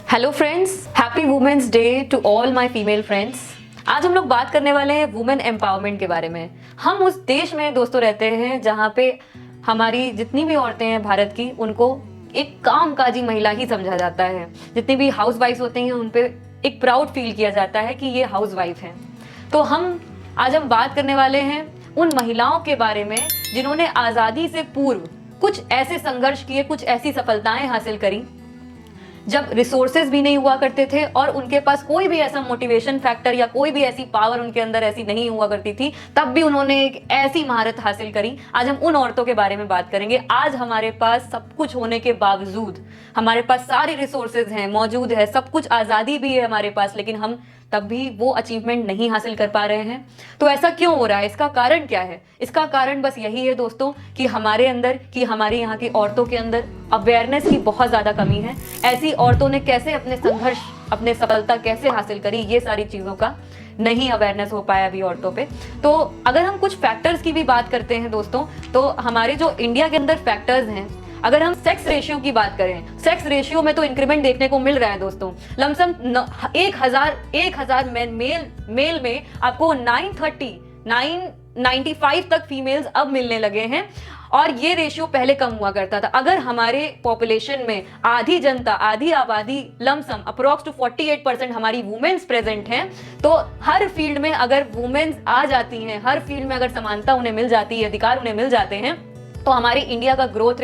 Hello friends, happy women's day to all my female friends. आज हम लोग बात करने वाले हैं वुमेन एम्पावरमेंट के बारे में। हम उस देश में दोस्तों रहते हैं जहाँ पे हमारी जितनी भी औरतें हैं भारत की, उनको एक कामकाजी महिला ही समझा जाता है। जितनी भी हाउस वाइफ होती हैं उन पे एक प्राउड फील किया जाता है कि ये हाउस वाइफ हैं। तो आज हम बात करने वाले हैं उन महिलाओं के बारे में जिन्होंने आज़ादी से पूर्व कुछ ऐसे संघर्ष किए, कुछ ऐसी सफलताएं हासिल करी जब रिसोर्सेज भी नहीं हुआ करते थे और उनके पास कोई भी ऐसा मोटिवेशन फैक्टर या कोई भी ऐसी पावर उनके अंदर ऐसी नहीं हुआ करती थी, तब भी उन्होंने एक ऐसी महारत हासिल करी। आज हम उन औरतों के बारे में बात करेंगे। आज हमारे पास सब कुछ होने के बावजूद, हमारे पास सारे रिसोर्सेज हैं, मौजूद है, सब कुछ, आज़ादी भी है हमारे पास, लेकिन हम तब भी वो अचीवमेंट नहीं हासिल कर पा रहे हैं। तो ऐसा क्यों हो रहा है? इसका कारण क्या है? इसका कारण बस यही है दोस्तों कि हमारे अंदर, कि हमारे यहाँ की औरतों के अंदर अवेयरनेस की बहुत ज़्यादा कमी है। ऐसी औरतों ने कैसे अपने संघर्ष, अपने सफलता कैसे हासिल करी, ये सारी चीज़ों का नहीं अवेयरनेस हो पाया अभी औरतों पे। तो अगर हम कुछ फैक्टर्स की भी बात करते हैं दोस्तों, तो हमारे जो इंडिया के अंदर फैक्टर्स हैं, अगर हम सेक्स रेशियो की बात करें, सेक्स रेशियो में तो इंक्रीमेंट देखने को मिल रहा है दोस्तों। लमसम 1000 मेल में आपको 995 तक फीमेल्स अब मिलने लगे हैं, और ये रेशियो पहले कम हुआ करता था। अगर हमारे पॉपुलेशन में आधी जनता, आधी आबादी, लमसम अप्रोक्स टू 48% हमारी वुमेन्स प्रेजेंट हैं, तो हर फील्ड में अगर वुमेन्स आ जाती हैं, हर फील्ड में अगर समानता उन्हें मिल जाती है, अधिकार उन्हें मिल जाते हैं, तो हमारी इंडिया का ग्रोथ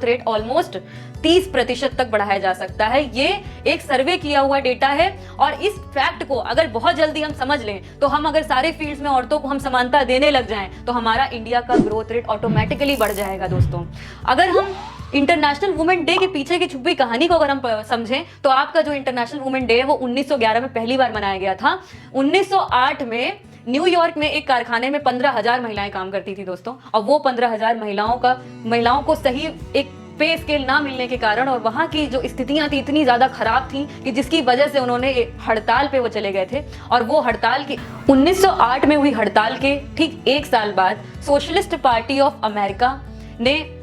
रेट ऑलमोस्ट 30% तक बढ़ाया जा सकता है। ये एक सर्वे किया हुआ डेटा है, और इस फैक्ट को अगर बहुत जल्दी हम समझ लें, तो हम अगर सारे फील्ड्स में औरतों को हम समानता देने लग जाएं, तो हमारा इंडिया का ग्रोथ रेट ऑटोमेटिकली बढ़ जाएगा दोस्तों। अगर हम इंटरनेशनल वुमेन डे के पीछे की छुपी कहानी को अगर हम समझें, तो आपका जो इंटरनेशनल वुमेन डे है वो 1911 में पहली बार मनाया गया था। 1908 में न्यूयॉर्क में एक कारखाने में 15,000 महिलाएं काम करती थी दोस्तों, और वो 15,000 महिलाओं को सही एक पे स्केल ना मिलने के कारण, और वहां की जो स्थितियां थी इतनी ज्यादा खराब थी कि जिसकी वजह से उन्होंने हड़ताल पे वो चले गए थे। और वो हड़ताल की 1908 में हुई हड़ताल के ठीक एक साल बाद सोशलिस्ट पार्टी ऑफ अमेरिका ने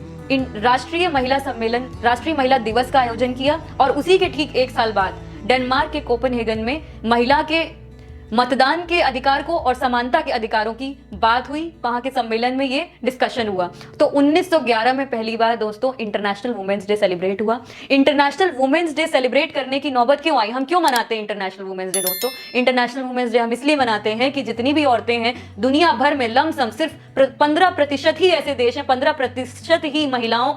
राष्ट्रीय महिला दिवस का आयोजन किया, और उसी के ठीक एक साल बाद डेनमार्क के कोपेनहेगन में महिला के मतदान के अधिकार को और समानता के अधिकारों की बात हुई। वहां के सम्मेलन में ये डिस्कशन हुआ। तो 1911 में पहली बार दोस्तों इंटरनेशनल वुमेन्स डे सेलिब्रेट हुआ। इंटरनेशनल वुमेन्स डे सेलिब्रेट करने की नौबत क्यों आई? हम क्यों मनाते हैं इंटरनेशनल वुमेन्स डे दोस्तों? इंटरनेशनल वुमेन्स डे हम इसलिए मनाते हैं कि जितनी भी औरतें हैं दुनिया भर में, लमसम सिर्फ 15% ही ऐसे देश हैं, 15% ही महिलाओं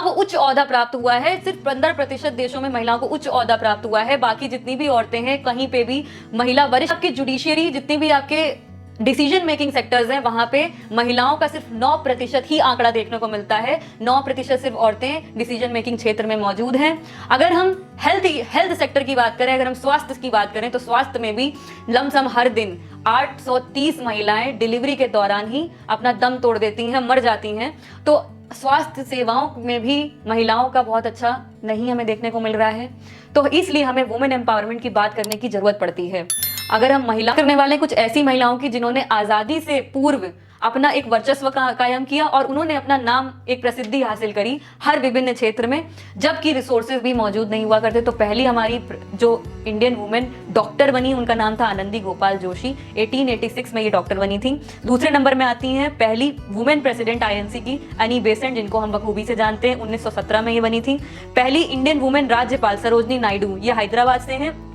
को उच्च ओहदा प्राप्त हुआ है। सिर्फ 15% देशों में महिलाओं को उच्च ओहदा प्राप्त हुआ है। बाकी जितनी भी औरतें हैं, कहीं पे भी महिला वरिष्ठ, आपके जुडिशियरी, जितनी भी आपके डिसीजन मेकिंग सेक्टर्स हैं, वहां पे महिलाओं का सिर्फ 9% ही आंकड़ा देखने को मिलता है। 9% सिर्फ औरतें डिसीजन मेकिंग क्षेत्र में मौजूद हैं। अगर हम हेल्थ सेक्टर की बात करें, अगर हम स्वास्थ्य की बात करें, तो स्वास्थ्य में भी लमसम हर दिन 830 महिलाएं डिलीवरी के दौरान ही अपना दम तोड़ देती हैं, मर जाती हैं। तो स्वास्थ्य सेवाओं में भी महिलाओं का बहुत अच्छा नहीं हमें देखने को मिल रहा है। तो इसलिए हमें वुमेन एम्पावरमेंट की बात करने की जरूरत पड़ती है। अगर हम महिला करने वाले कुछ ऐसी महिलाओं की जिन्होंने आज़ादी से पूर्व अपना एक वर्चस्व कायम किया, और उन्होंने अपना नाम, एक प्रसिद्धि हासिल करी हर विभिन्न क्षेत्र में, जबकि रिसोर्सेज भी मौजूद नहीं हुआ करते। तो पहली हमारी जो इंडियन वुमेन डॉक्टर बनी, उनका नाम था आनंदी गोपाल जोशी। 1886 में ये डॉक्टर बनी थी। दूसरे नंबर में आती हैं पहली वुमेन प्रेसिडेंट INC की एनी बेसेंट, जिनको हम बखूबी से जानते हैं। 1917 में ये बनी थी। पहली इंडियन वुमेन राज्यपाल सरोजनी नायडू, ये हैदराबाद से हैं।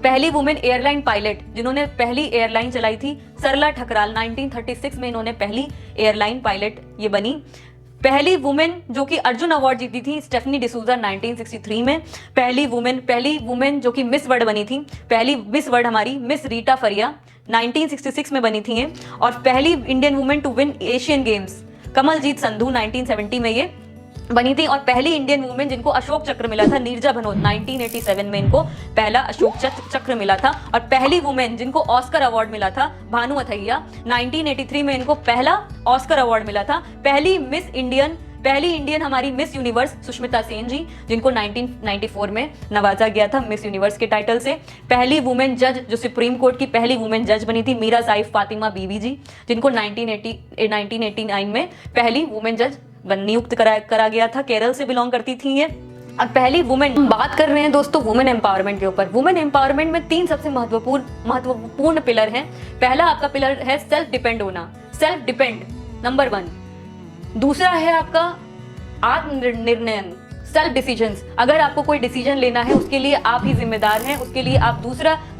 पहली वुमेन एयरलाइन पायलट जिन्होंने पहली एयरलाइन चलाई थी, सरला ठकराल, 1936 में इन्होंने पहली एयरलाइन पायलट ये बनी। पहली वुमेन जो कि अर्जुन अवार्ड जीती थी, स्टेफनी डिसूजा, 1963 में। पहली वुमेन जो कि मिस वर्ल्ड बनी थी, पहली मिस वर्ल्ड हमारी मिस रीटा फरिया, 1966 में बनी थी ये। और पहली Indian women to win Asian games, Kamaljeet Sandhu, 1970 में ये बनी थी। और पहली इंडियन वुमेन जिनको अशोक चक्र मिला था, नीरजा भनोत, 1987 में इनको पहला अशोक चक्र मिला था। और पहली वुमेन जिनको ऑस्कर अवार्ड मिला था, भानु अथैया, 1983 में इनको पहला ऑस्कर अवार्ड मिला था। पहली इंडियन हमारी मिस यूनिवर्स सुष्मिता सेन जी, जिनको 1994 में नवाजा गया था मिस यूनिवर्स के टाइटल से। पहली वुमेन जज जो सुप्रीम कोर्ट की पहली वुमेन जज बनी थी, मीरा साइफ फातिमा बीवी जी, जिनको 1989 में पहली वुमेन जज नियुक्त करा गया था। केरल से बिलोंग करती थी ये। अब पहली वुमेन बात कर रहे हैं दोस्तों वुमेन एम्पावरमेंट के ऊपर। वुमेन एम्पावरमेंट में 3 सबसे महत्वपूर्ण पिलर हैं। पहला आपका पिलर है सेल्फ डिपेंड होना, सेल्फ डिपेंड नंबर 1। दूसरा है आपका आत्मनिर्णय, सेल्फ डिसीजंस। अगर आपको कोई डिसीजन लेना है उसके लिए आप ही जिम्मेदार हैं, उसके लिए आप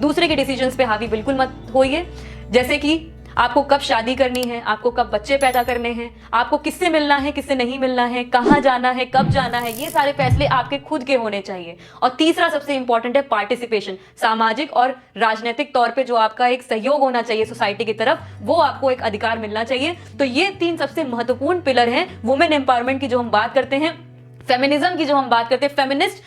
दूसरे के डिसीजंस पे हावी बिल्कुल मत होइए। जैसे कि आपको कब शादी करनी है, आपको कब बच्चे पैदा करने हैं, आपको किससे मिलना है, किससे नहीं मिलना है, कहाँ जाना है, कब जाना है, ये सारे फैसले आपके खुद के होने चाहिए। और तीसरा सबसे इंपॉर्टेंट है पार्टिसिपेशन, सामाजिक और राजनीतिक तौर पे जो आपका एक सहयोग होना चाहिए सोसाइटी की तरफ, वो आपको एक अधिकार मिलना चाहिए। तो ये 3 सबसे महत्वपूर्ण पिलर हैं वुमेन एम्पावरमेंट की जो हम बात करते हैं। फेमिनिज्म की जो हम बात करते हैं, फेमिनिस्ट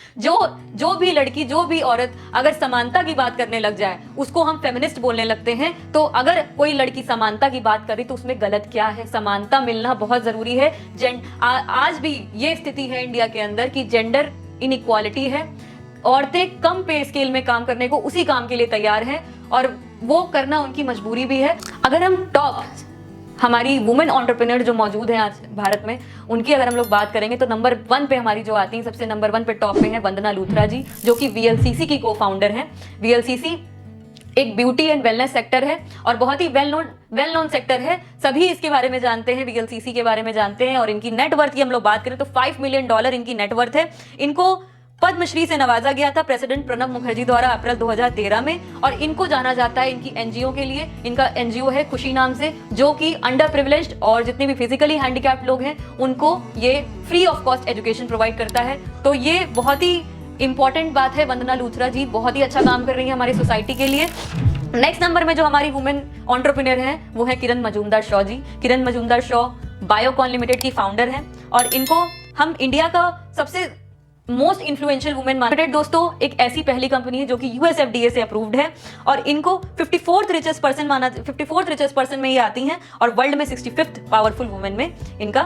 जो भी लड़की, जो भी औरत अगर समानता की बात करने लग जाए उसको हम फेमिनिस्ट बोलने लगते हैं। तो अगर कोई लड़की समानता की बात करे तो उसमें गलत क्या है? समानता मिलना बहुत जरूरी है। आज भी ये स्थिति है इंडिया के अंदर कि जेंडर इनइक्वालिटी है। औरतें कम पे स्केल में काम करने को उसी काम के लिए तैयार हैं और वो करना उनकी मजबूरी भी है। अगर हम टॉप हमारी वुमेन एंटरप्रेन्योर जो मौजूद हैं आज भारत में, उनकी अगर हम लोग बात करेंगे तो नंबर 1 पे हमारी जो आती हैं, सबसे नंबर 1 पे टॉप पे है वंदना लूथरा जी, जो कि वीएलसीसी की को-फाउंडर हैं। वीएलसीसी एक ब्यूटी एंड वेलनेस सेक्टर है और बहुत ही वेल नोन सेक्टर है। सभी इसके बारे में जानते हैं, वीएलसीसी के बारे में जानते हैं। और इनकी नेटवर्थ की हम लोग बात करें तो $5 मिलियन इनकी नेटवर्थ है। इनको पद्मश्री से नवाजा गया था प्रेसिडेंट प्रणब मुखर्जी द्वारा अप्रैल 2013 में। और इनको जाना जाता है इनकी एनजीओ के लिए। इनका एनजीओ है खुशी नाम से, जो कि अंडर प्रिविलेज्ड और जितने भी फिजिकली हैंडीकैप्ड लोग हैं उनको ये free of cost education provide करता है। तो ये बहुत ही इंपॉर्टेंट बात है। वंदना लूथरा जी बहुत ही अच्छा काम कर रही है हमारी सोसाइटी के लिए। नेक्स्ट नंबर में जो हमारी वुमेन एंटरप्रेन्योर है वो है किरण मजूमदार शॉ जी। किरण मजूमदार शॉ बायोकॉन लिमिटेड की फाउंडर है और इनको हम इंडिया का सबसे मोस्ट इन्फ्लुएंशियल वुमेन मार्केट दोस्तों एक ऐसी पहली कंपनी है जो कि यूएसएफडीए से अप्रूव्ड है और इनको 54th रिचेस्ट पर्सन में ये आती हैं और वर्ल्ड में 65th पावरफुल वुमेन में इनका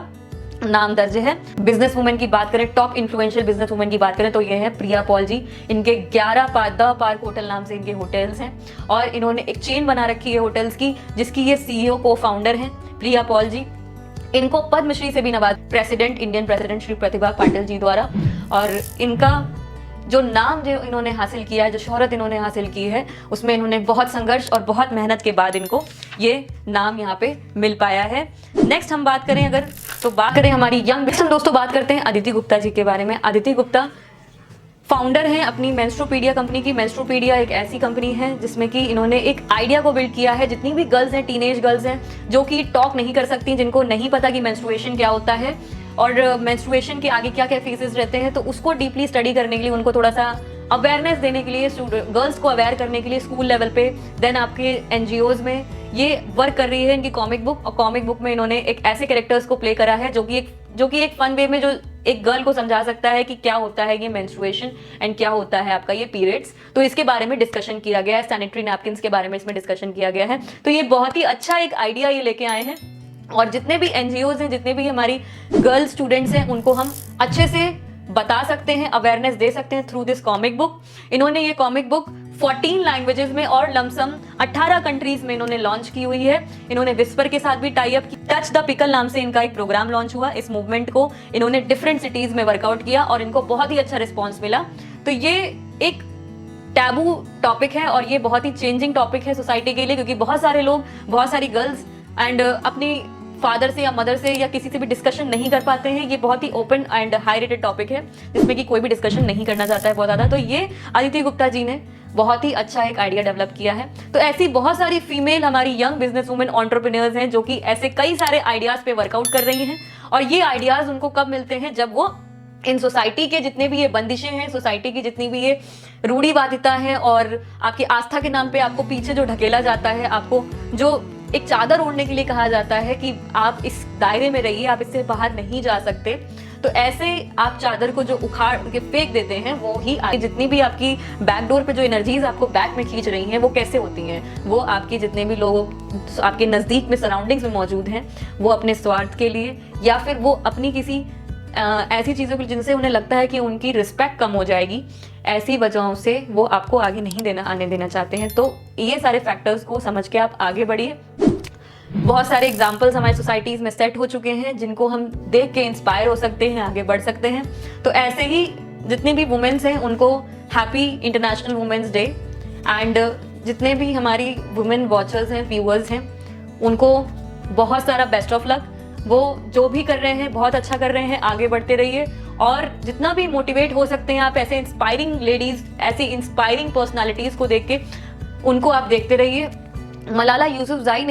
नाम दर्ज है। बिजनेस वुमेन की बात करें, टॉप इन्फ्लुएंशियल बिजनेस वुमेन की बात करें तो ये है प्रिया पॉल जी। इनके 11 पार्क होटल नाम से इनके होटल्स हैं और इन्होंने एक चेन बना रखी है होटल्स की, जिसकी ये सीईओ को फाउंडर हैं प्रिया पॉल जी। इनको पद्मश्री से भी नवाजा इंडियन प्रेसिडेंट श्री प्रतिभा पाटिल जी द्वारा। और इनका जो नाम जो इन्होंने हासिल किया है, जो शोहरत इन्होंने हासिल की है, उसमें इन्होंने बहुत संघर्ष और बहुत मेहनत के बाद इनको ये नाम यहाँ पे मिल पाया है। नेक्स्ट हम बात करें अगर तो बात करें हमारी यंग दोस्तों, बात करते हैं अदिति गुप्ता जी के बारे में। अदिति गुप्ता फाउंडर हैं अपनी मेंस्ट्रुपीडिया कंपनी की। मेंस्ट्रुपीडिया एक ऐसी कंपनी है जिसमें कि इन्होंने एक आइडिया को बिल्ड किया है। जितनी भी गर्ल्स हैं, टीनेज गर्ल्स हैं जो कि टॉक नहीं कर सकती, जिनको नहीं पता कि मेंस्ट्रुएशन क्या होता है और मेंस्ट्रुएशन के आगे क्या क्या फेजेस रहते हैं, तो उसको डीपली स्टडी करने के लिए, उनको थोड़ा सा अवेयरनेस देने के लिए, गर्ल्स को अवेयर करने के लिए स्कूल लेवल पे, देन आपके एनजीओज में ये वर्क कर रही है इनकी कॉमिक बुक। और कॉमिक बुक में इन्होंने एक ऐसे कैरेक्टर्स को प्ले करा है जो कि एक फन वे में जो एक गर्ल को समझा सकता है कि क्या होता है ये मेंस्ट्रुएशन एंड क्या होता है आपका ये पीरियड्स। तो इसके बारे में डिस्कशन किया गया है। सैनिटरी नैपकिन्स के बारे में इसमें डिस्कशन किया गया है। तो ये बहुत ही अच्छा एक आइडिया ये लेके आए हैं और जितने भी एनजीओज हैं, जितने भी हमारी गर्ल स्टूडेंट्स हैं, उनको हम अच्छे से बता सकते हैं, अवेयरनेस दे सकते हैं थ्रू दिस कॉमिक बुक। इन्होंने ये कॉमिक बुक 14 लैंग्वेजेस में और लमसम 18 कंट्रीज में इन्होंने लॉन्च की हुई है। इन्होंने विस्पर के साथ भी टाई अप की। टच द पिकल नाम से इनका एक प्रोग्राम लॉन्च हुआ। इस मूवमेंट को इन्होंने डिफरेंट सिटीज में वर्कआउट किया और इनको बहुत ही अच्छा रिस्पॉन्स मिला। तो ये एक टैबू टॉपिक है और ये बहुत ही चेंजिंग टॉपिक है सोसाइटी के लिए, क्योंकि बहुत सारे लोग, बहुत सारी गर्ल्स एंड अपनी फादर से या मदर से या किसी से भी डिस्कशन नहीं कर पाते हैं। ये बहुत ही open and high rated topic है जिसमें कि कोई भी डिस्कशन नहीं करना चाहता है बहुत ज़्यादा। तो ये अदिति गुप्ता जी ने बहुत ही अच्छा एक आइडिया डेवलप किया है। तो ऐसी बहुत सारी फीमेल हमारी यंग बिजनेस वुमेन एंटरप्रेन्योर्स हैं जो कि ऐसे कई सारे आइडियाज़ पे वर्कआउट कर रही हैं। और ये आइडियाज़ उनको कब मिलते हैं? जब वो इन सोसाइटी के जितने भी ये बंदिशें हैं, सोसाइटी की जितनी भी ये रूढ़िवादिता है और आपकी आस्था के नाम पे आपको पीछे जो ढकेला जाता है, आपको जो एक चादर ओढ़ने के लिए कहा जाता है कि आप इस दायरे में रहिए, आप इससे बाहर नहीं जा सकते, तो ऐसे आप चादर को जो उखाड़ के फेंक देते हैं, वो ही जितनी भी आपकी बैकडोर पे जो एनर्जीज आपको बैक में खींच रही हैं, वो कैसे होती हैं? वो आपके जितने भी लोग आपके नज़दीक में सराउंडिंग्स में मौजूद हैं, वो अपने स्वार्थ के लिए या फिर वो अपनी किसी ऐसी चीज़ों के जिनसे उन्हें लगता है कि उनकी रिस्पेक्ट कम हो जाएगी, ऐसी वजहों से वो आपको आगे नहीं आने देना चाहते हैं। तो ये सारे फैक्टर्स को समझ के आप आगे बढ़िए। बहुत सारे एग्जाम्पल्स हमारी सोसाइटीज़ में सेट हो चुके हैं जिनको हम देख के इंस्पायर हो सकते हैं, आगे बढ़ सकते हैं। तो ऐसे ही जितने भी वुमेन्स हैं उनको happy international women's day. And जितने भी हमारी वुमेन वॉचर्स हैं, व्यूअर्स हैं, उनको बहुत सारा बेस्ट ऑफ लक। वो जो भी कर रहे हैं बहुत अच्छा कर रहे हैं, आगे बढ़ते रहिए। और जितना भी मोटिवेट हो सकते हैं आप ऐसे इंस्पायरिंग लेडीज, ऐसी इंस्पायरिंग पर्सनालिटीज को देख के, उनको आप देखते रहिए। मलाला यूसुफज़ई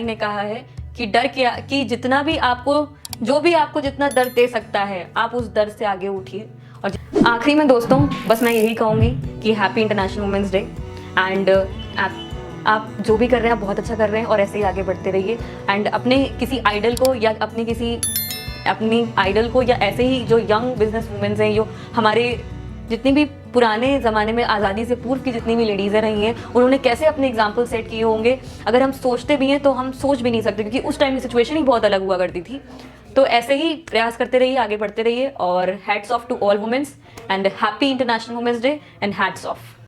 ने कहा है कि डर क्या, कि जितना भी आपको, जो भी आपको जितना दर्द दे सकता है, आप उस दर्द से आगे उठिए। और आखिरी में दोस्तों बस मैं यही कहूँगी कि happy international women's day. And आप जो भी कर रहे हैं आप बहुत अच्छा कर रहे हैं और ऐसे ही आगे बढ़ते रहिए। एंड अपने किसी आइडल को या ऐसे ही जो यंग बिजनेस वुमेन्स हैं, जो हमारे जितनी भी पुराने ज़माने में आज़ादी से पूर्व की जितनी भी लेडीज़ें रही हैं, उन्होंने कैसे अपने एग्जाम्पल सेट किए होंगे, अगर हम सोचते भी हैं तो हम सोच भी नहीं सकते, क्योंकि उस टाइम की सिचुएशन ही बहुत अलग हुआ करती थी। तो ऐसे ही प्रयास करते रहिए, आगे बढ़ते रहिए। और hats off to all women's and happy international women's day and hats of.